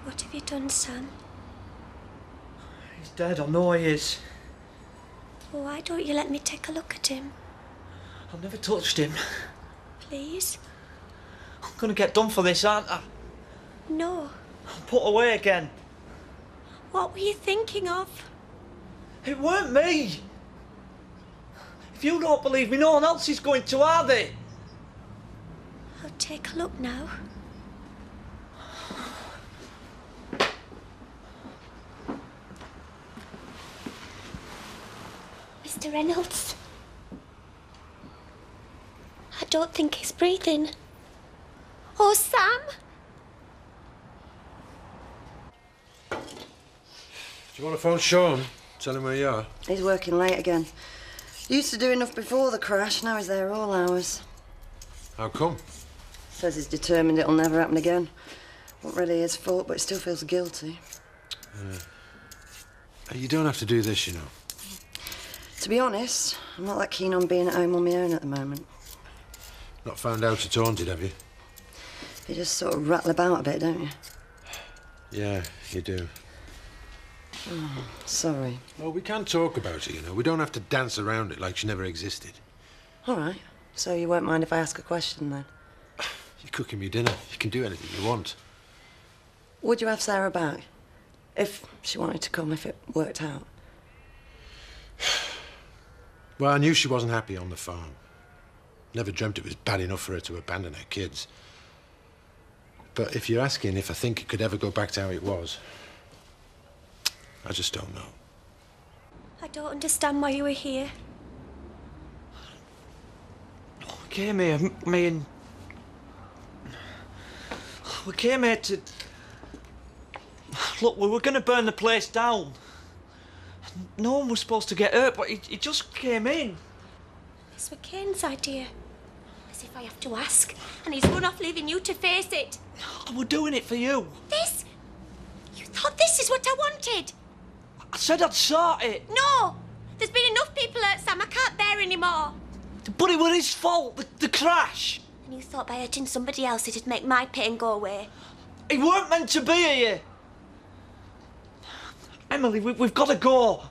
What have you done, Sam? He's dead, I know he is. Well, why don't you let me take a look at him? I've never touched him. Please? I'm gonna get done for this, aren't I? No. I'm put away again. What were you thinking of? It weren't me. If you don't believe me, no one else is going to, are they? I'll take a look now. Mr. Reynolds. I don't think he's breathing. Oh, Sam! Do you want to phone Sean? Tell him where you are. He's working late again. Used to do enough before the crash, now he's there all hours. How come? Says he's determined it'll never happen again. Not really his fault, but he still feels guilty. You don't have to do this, you know. To be honest, I'm not that keen on being at home on my own at the moment. Not found out it's haunted, have you? You just sort of rattle about a bit, don't you? Yeah, you do. Oh, sorry. Well, we can talk about it, you know. We don't have to dance around it like she never existed. All right. So you won't mind if I ask a question, then? You're cooking me dinner. You can do anything you want. Would you have Sarah back? If she wanted to come, if it worked out? Well, I knew she wasn't happy on the farm. Never dreamt it was bad enough for her to abandon her kids. But if you're asking if I think it could ever go back to how it was, I just don't know. I don't understand why you were here. We came here, me and... We came here to... Look, we were going to burn the place down. No one was supposed to get hurt, but he just came in. This was Kane's idea. As if I have to ask. And he's run off leaving you to face it. We're doing it for you. This? You thought this is what I wanted? I said I'd sort it. No! There's been enough people hurt, Sam. I can't bear any more. But it was his fault, the crash. And you thought by hurting somebody else it'd make my pain go away. He weren't meant to be here. Emily, we've got to go.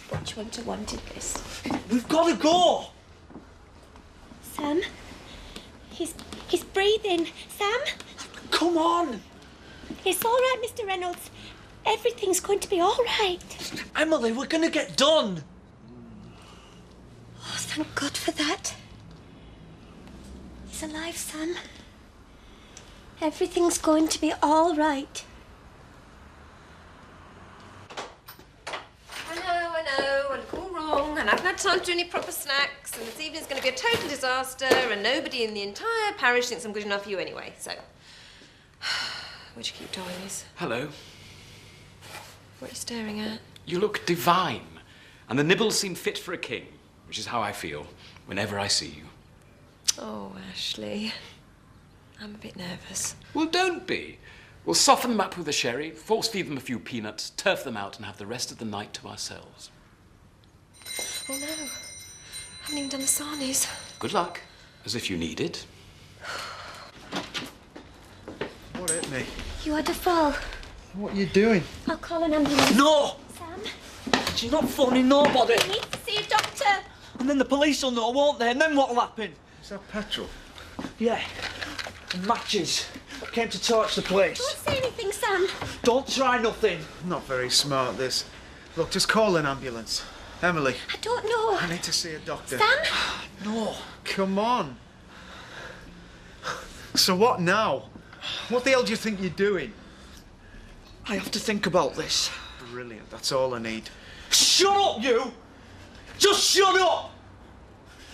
But you wouldn't have wanted this. We've got to go. Sam? He's breathing. Sam? Come on. It's all right, Mr. Reynolds. Everything's going to be all right. Emily, we're going to get done. Oh, thank God for that. He's alive, Sam. Everything's going to be all right. I know, and it's all wrong, and I haven't had time to do any proper snacks, and this evening's going to be a total disaster, and nobody in the entire parish thinks I'm good enough for you anyway, so... Where'd you keep Dolly's? Hello. What are you staring at? You look divine, and the nibbles seem fit for a king, which is how I feel whenever I see you. Oh, Ashley. I'm a bit nervous. Well, don't be. We'll soften them up with a sherry, force-feed them a few peanuts, turf them out, and have the rest of the night to ourselves. Oh, no. I haven't even done the sarnies. Good luck, as if you need it. What hit me? You had a fall. What are you doing? I'll call an ambulance. No. Sam? She's not phoning nobody. You need to see a doctor. And then the police will know, won't they? And then what'll happen? Is that petrol? Yeah. And matches. Came to torch the place. Don't say anything, Sam. Don't try nothing. Not very smart, this. Look, just call an ambulance. Emily, I don't know. I need to see a doctor. Sam? No. Come on. So what now? What the hell do you think you're doing? I have to think about this. Brilliant, that's all I need. Shut up, you! Just shut up!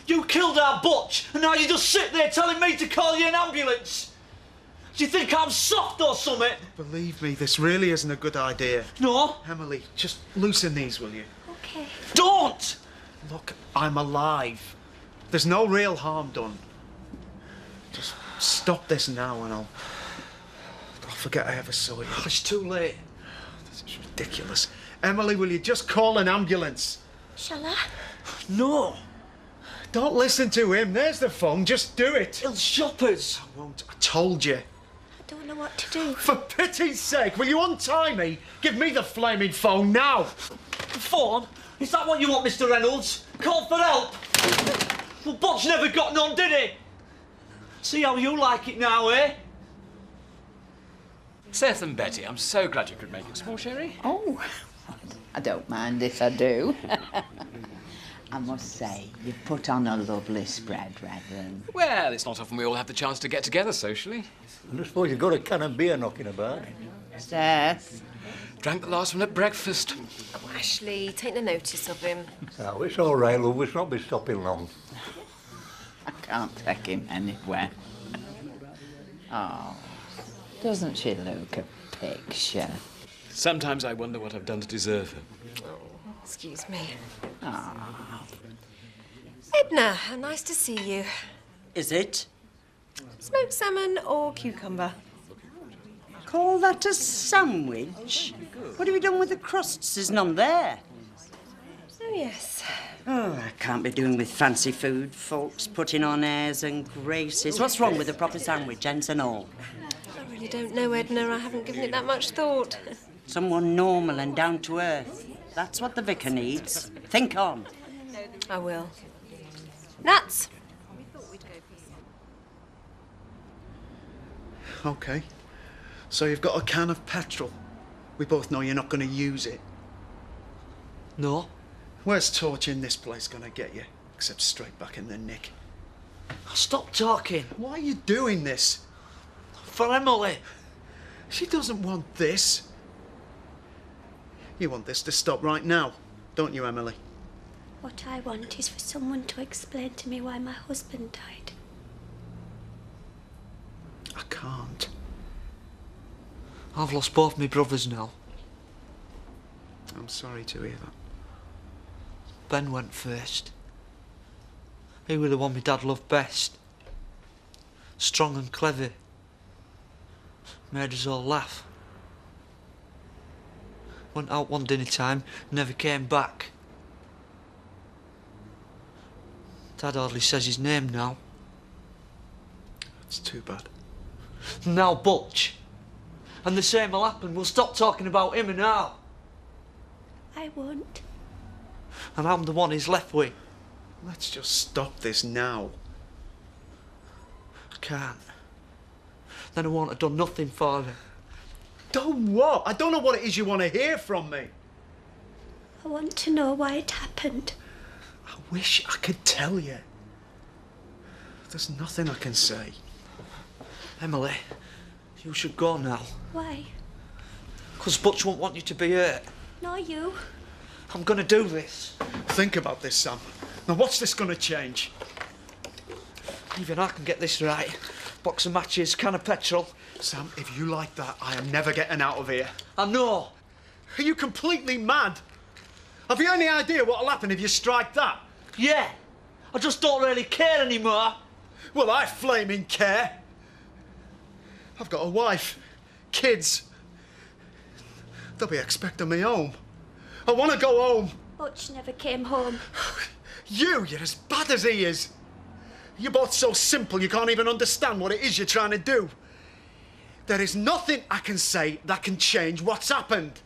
You killed our Butch, and now you just sit there telling me to call you an ambulance. Do you think I'm soft or something? Believe me, this really isn't a good idea. No? Emily, just loosen these, will you? Okay. Don't! Look, I'm alive. There's no real harm done. Just stop this now and I'll forget I ever saw you. It's too late. This is ridiculous. Emily, will you just call an ambulance? Shall I? No. Don't listen to him. There's the phone. Just do it. He'll shop us. I won't. I told you. I don't know what to do. For pity's sake, will you untie me? Give me the flaming phone now. Phone? Is that what you want, Mr. Reynolds? Call for help? Well, Butch never got none, did he? See how you like it now, eh? Seth and Betty, I'm so glad you could make it. Small sherry? Oh, I don't mind if I do. I must say, you've put on a lovely spread, Reverend. Well, it's not often we all have the chance to get together socially. I suppose you've got a can of beer knocking about. Seth? Drank the last one at breakfast. Oh, Ashley, take no notice of him. Oh, it's all right, love. We'll not be stopping long. I can't take him anywhere. Oh, doesn't she look a picture? Sometimes I wonder what I've done to deserve her. Excuse me. Oh. Edna, how nice to see you. Is it? Smoked salmon or cucumber? Call that a sandwich? What have you done with the crusts? There's none there. Oh, yes. Oh, I can't be doing with fancy food. Folks putting on airs and graces. What's wrong with a proper sandwich, ends and all? I really don't know, Edna. I haven't given it that much thought. Someone normal and down to earth. That's what the vicar needs. Think on. I will. Nuts. OK. So you've got a can of petrol. We both know you're not going to use it. No. Where's torching this place going to get you? Except straight back in the nick. Stop talking. Why are you doing this? For Emily. She doesn't want this. You want this to stop right now, don't you, Emily? What I want is for someone to explain to me why my husband died. I can't. I've lost both my brothers now. I'm sorry to hear that. Ben went first. He was the one my dad loved best. Strong and clever. Made us all laugh. Went out one dinner time, never came back. Dad hardly says his name now. It's too bad. Now Butch. And the same will happen. We'll stop talking about him and now. I won't. And I'm the one he's left with. Let's just stop this now. I can't. Then I won't have done nothing for him. Done what? I don't know what it is you want to hear from me. I want to know why it happened. I wish I could tell you. There's nothing I can say. Emily, you should go now. Why? 'Cause Butch won't want you to be hurt. Nor you. I'm gonna do this. Think about this, Sam. Now, what's this going to change? Even I can get this right. Box of matches, can of petrol. Sam, if you like that, I am never getting out of here. I know. Are you completely mad? Have you any idea what'll happen if you strike that? Yeah. I just don't really care anymore. Well, I flaming care. I've got a wife, kids. They'll be expecting me home. I want to go home. Butch never came home. You're as bad as he is. You're both so simple you can't even understand what it is you're trying to do. There is nothing I can say that can change what's happened.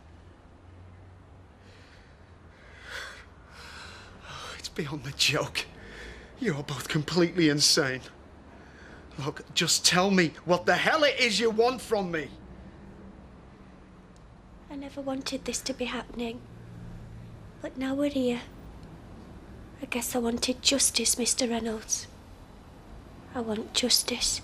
It's beyond the joke. You're both completely insane. Look, just tell me what the hell it is you want from me. I never wanted this to be happening. But now we're here. I guess I wanted justice, Mr. Reynolds. I want justice.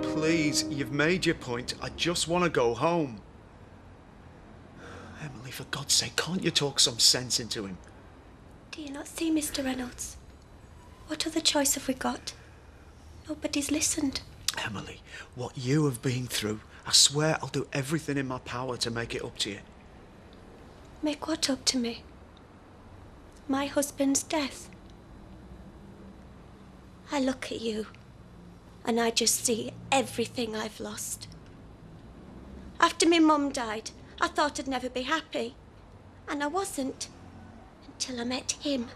Please, you've made your point. I just want to go home. Emily, for God's sake, can't you talk some sense into him? Do you not see, Mr. Reynolds? What other choice have we got? Nobody's listened. Emily, what you have been through, I swear I'll do everything in my power to make it up to you. Make what up to me? My husband's death. I look at you, and I just see everything I've lost. After my mum died, I thought I'd never be happy. And I wasn't. Until I met him.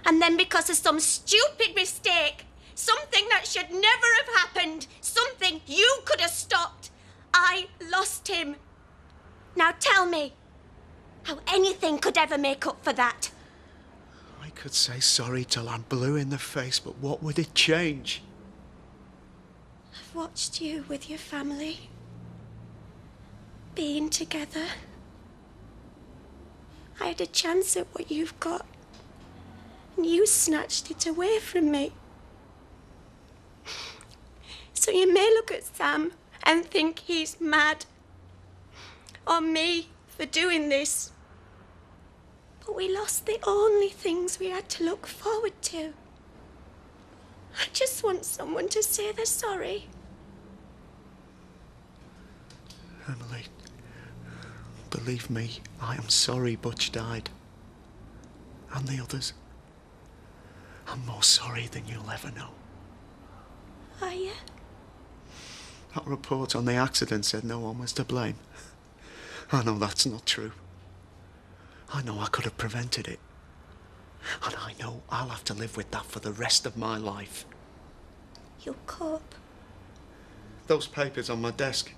And then because of some stupid mistake, something that should never have happened, something you could have stopped, I lost him. Now tell me, how anything could ever make up for that? I could say sorry till I'm blue in the face, but what would it change? I've watched you with your family. Being together. I had a chance at what you've got. And you snatched it away from me. So you may look at Sam and think he's mad. Or me for doing this. But we lost the only things we had to look forward to. I just want someone to say they're sorry. Emily, believe me, I am sorry Butch died. And the others. I'm more sorry than you'll ever know. Are you? That report on the accident said no one was to blame. I know that's not true. I know I could have prevented it. And I know I'll have to live with that for the rest of my life. You'll cope. Those papers on my desk.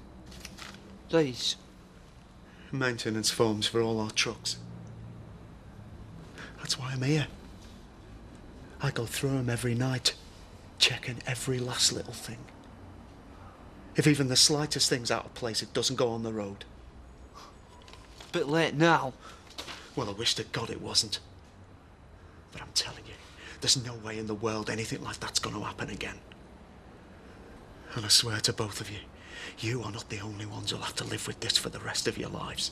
Please. Maintenance forms for all our trucks. That's why I'm here. I go through them every night, checking every last little thing. If even the slightest thing's out of place, it doesn't go on the road. Bit late now. Well, I wish to God it wasn't. But I'm telling you, there's no way in the world anything like that's going to happen again. And I swear to both of you, you are not the only ones who'll have to live with this for the rest of your lives.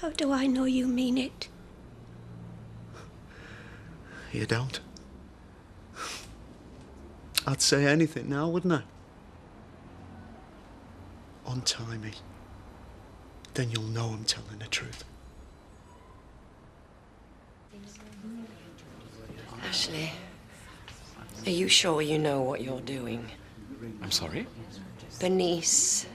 How do I know you mean it? You don't? I'd say anything now, wouldn't I? Untie me. Then you'll know I'm telling the truth. Ashley, are you sure you know what you're doing? I'm sorry? The niece.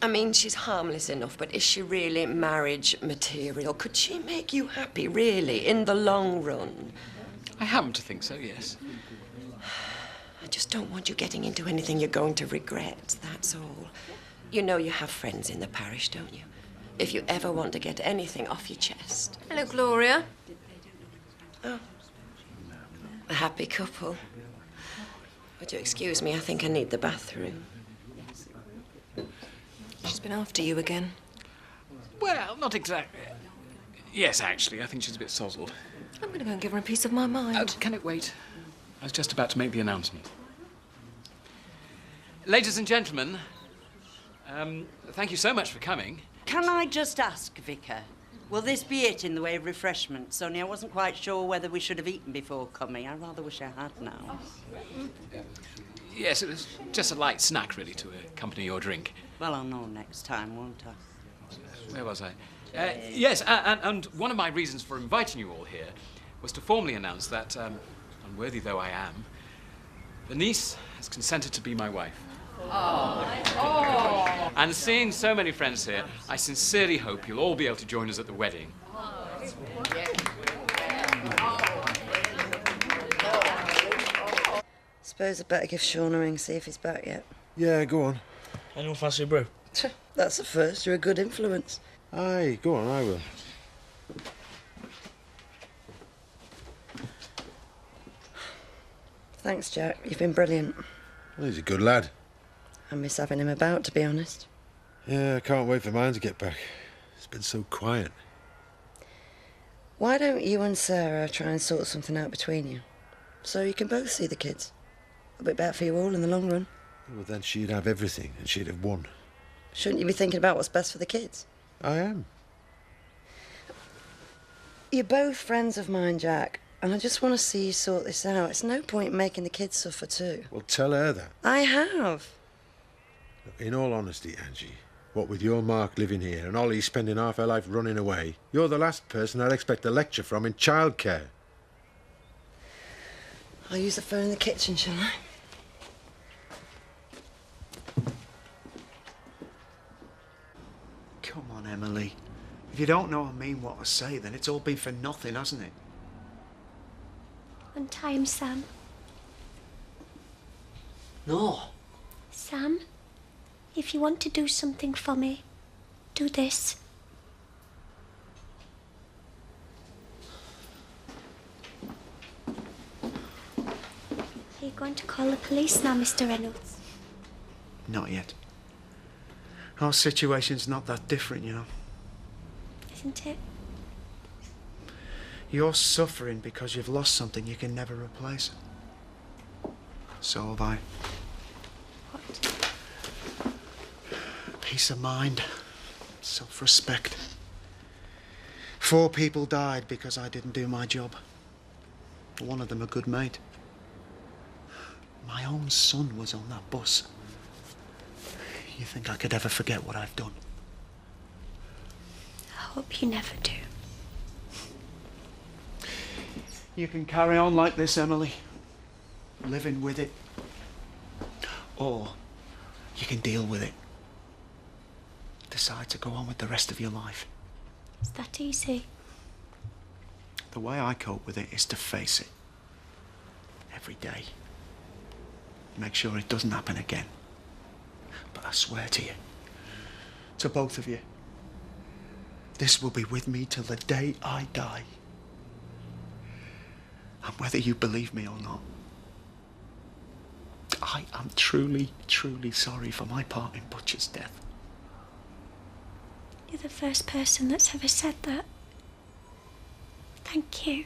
I mean, she's harmless enough, but is she really marriage material? Could she make you happy, really, in the long run? I happen to think so, yes. I just don't want you getting into anything you're going to regret, that's all. You know you have friends in the parish, don't you? If you ever want to get anything off your chest. Hello, Gloria. Oh. A happy couple. Would you excuse me? I think I need the bathroom. She's been after you again. Well, not exactly. Yes, actually, I think she's a bit sozzled. I'm going to go and give her a piece of my mind. Oh, can it wait? I was just about to make the announcement. Ladies and gentlemen, thank you so much for coming. Can I just ask, Vicar? Will this be it in the way of refreshments? Only I wasn't quite sure whether we should have eaten before coming. I rather wish I had now. Yes, it was just a light snack, really, to accompany your drink. Well, I'll know next time, won't I? Where was I? Yes, and one of my reasons for inviting you all here was to formally announce that, unworthy though I am, the niece has consented to be my wife. Oh. And seeing so many friends here, I sincerely hope you'll all be able to join us at the wedding. Suppose I'd better give Sean a ring, see if he's back yet. Yeah, go on. Anyone fancy a brew? That's the first. You're a good influence. Aye, go on, I will. Thanks, Jack. You've been brilliant. Well, he's a good lad. I miss having him about, to be honest. Yeah, I can't wait for mine to get back. It's been so quiet. Why don't you and Sarah try and sort something out between you? So you can both see the kids. A bit better for you all in the long run. Well, then she'd have everything and she'd have won. Shouldn't you be thinking about what's best for the kids? I am. You're both friends of mine, Jack, and I just want to see you sort this out. It's no point making the kids suffer too. Well, tell her that. I have. In all honesty, Angie, what with your Mark living here and Ollie spending half her life running away, you're the last person I'd expect a lecture from in childcare. I'll use the phone in the kitchen, shall I? Come on, Emily. If you don't know I mean what I say, then it's all been for nothing, hasn't it? Untie him, Sam. No. Sam, if you want to do something for me, do this. Are you going to call the police now, Mr. Reynolds? Not yet. Our situation's not that different, you know. Isn't it? You're suffering because you've lost something you can never replace. So have I. What? Peace of mind. Self-respect. 4 people died because I didn't do my job. One of them a good mate. My own son was on that bus. You think I could ever forget what I've done? I hope you never do. You can carry on like this, Emily. Living with it. Or you can deal with it. Decide to go on with the rest of your life. Is that easy? The way I cope with it is to face it. Every day. Make sure it doesn't happen again. But I swear to you, to both of you, this will be with me till the day I die. And whether you believe me or not, I am truly, truly sorry for my part in Butcher's death. You're the first person that's ever said that. Thank you.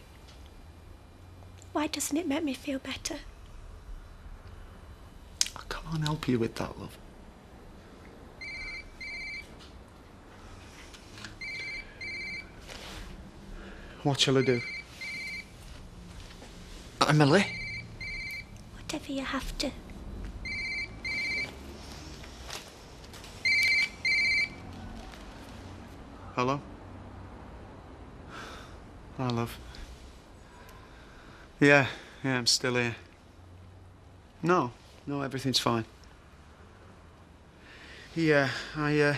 Why doesn't it make me feel better? I can't help you with that, love. What shall I do? Emily? Whatever you have to. Hello? Hi, love. Yeah, I'm still here. No, everything's fine. Yeah, I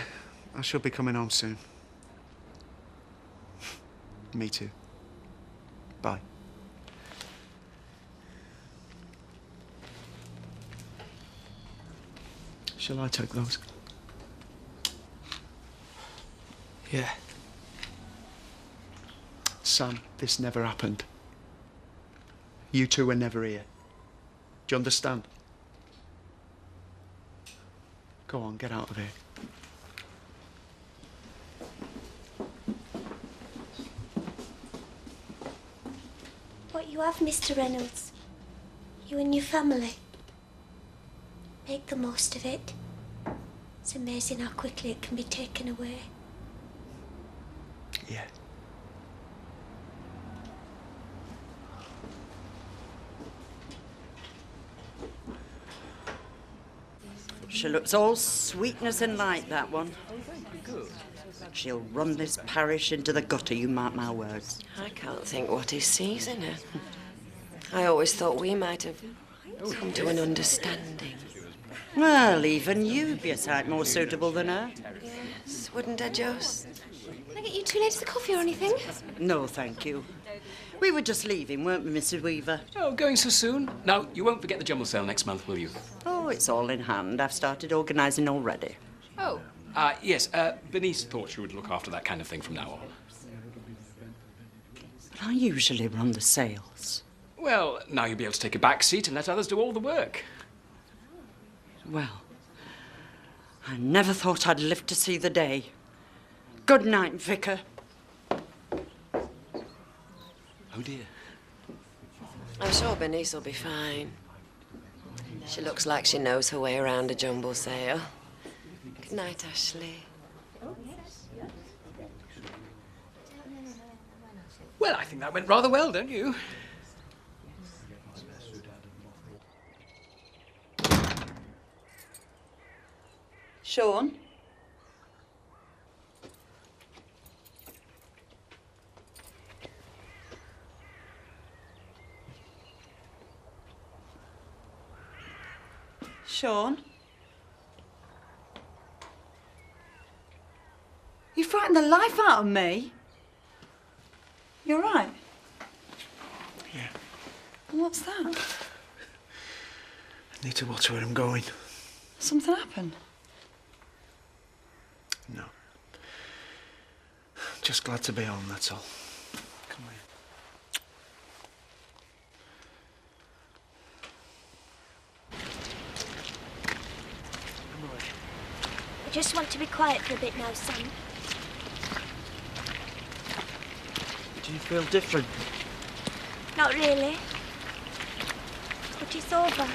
shall be coming home soon. Me too. Bye. Shall I take those? Yeah. Sam, this never happened. You two were never here. Do you understand? Go on, get out of here. What you have, Mr. Reynolds. You and your family. Make the most of it. It's amazing how quickly it can be taken away. Yeah. She looks all sweetness and light, that one. Good. She'll run this parish into the gutter, you mark my words. I can't think what he sees in her. I always thought we might have come to an understanding. Well, even you'd be a sight more suitable than her. Yes, wouldn't I, Jos? Can I get you 2 ladies of coffee or anything? No, thank you. We were just leaving, weren't we, Mrs. Weaver? Oh, going so soon? No, you won't forget the jumble sale next month, will you? Oh, it's all in hand. I've started organising already. Oh. Yes, Bernice thought she would look after that kind of thing from now on. But I usually run the sales. Well, now you'll be able to take a back seat and let others do all the work. Well, I never thought I'd live to see the day. Good night, Vicar. Oh, dear. I'm sure Bernice will be fine. She looks like she knows her way around a jumble sale. Good night, Ashley. Well, I think that went rather well, don't you? Sean? Sean? You frightened the life out of me. You all right? Yeah. What's that? I need to watch where I'm going. Something happened? No. Just glad to be home, that's all. Come here. I just want to be quiet for a bit now, Sam. Do you feel different? Not really. But it's over.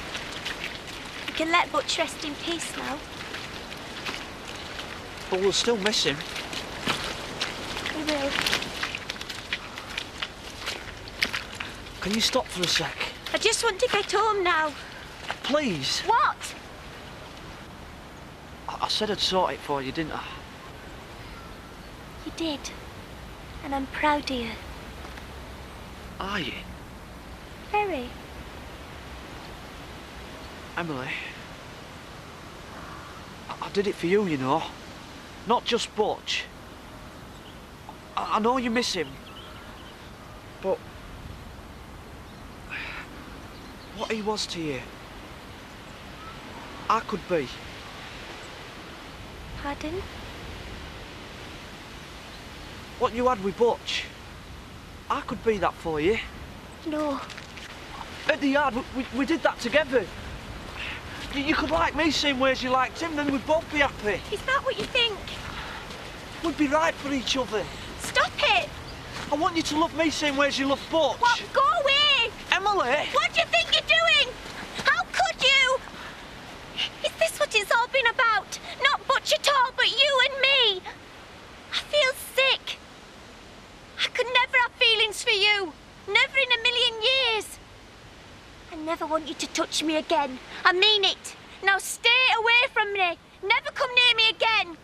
We can let Butch rest in peace now. But we'll still miss him. We will. Can you stop for a sec? I just want to get home now. Please? What? I said I'd sort it for you, didn't I? You did. And I'm proud of you. Are you? Very. Emily, I did it for you, you know. Not just Butch. I know you miss him. But what he was to you, I could be. Pardon? What you had with Butch, I could be that for you. No. At the yard, we did that together. You could like me same way as you liked him, then we'd both be happy. Is that what you think? We'd be right for each other. Stop it! I want you to love me same way as you love Butch. What? Go away! Emily! What do you think you're doing? How could you? Is this what it's all been about? Not Butch at all, but you and me. I feel sick. I could never have feelings for you. Never in a million years. I never want you to touch me again. I mean it. Now stay away from me. Never come near me again.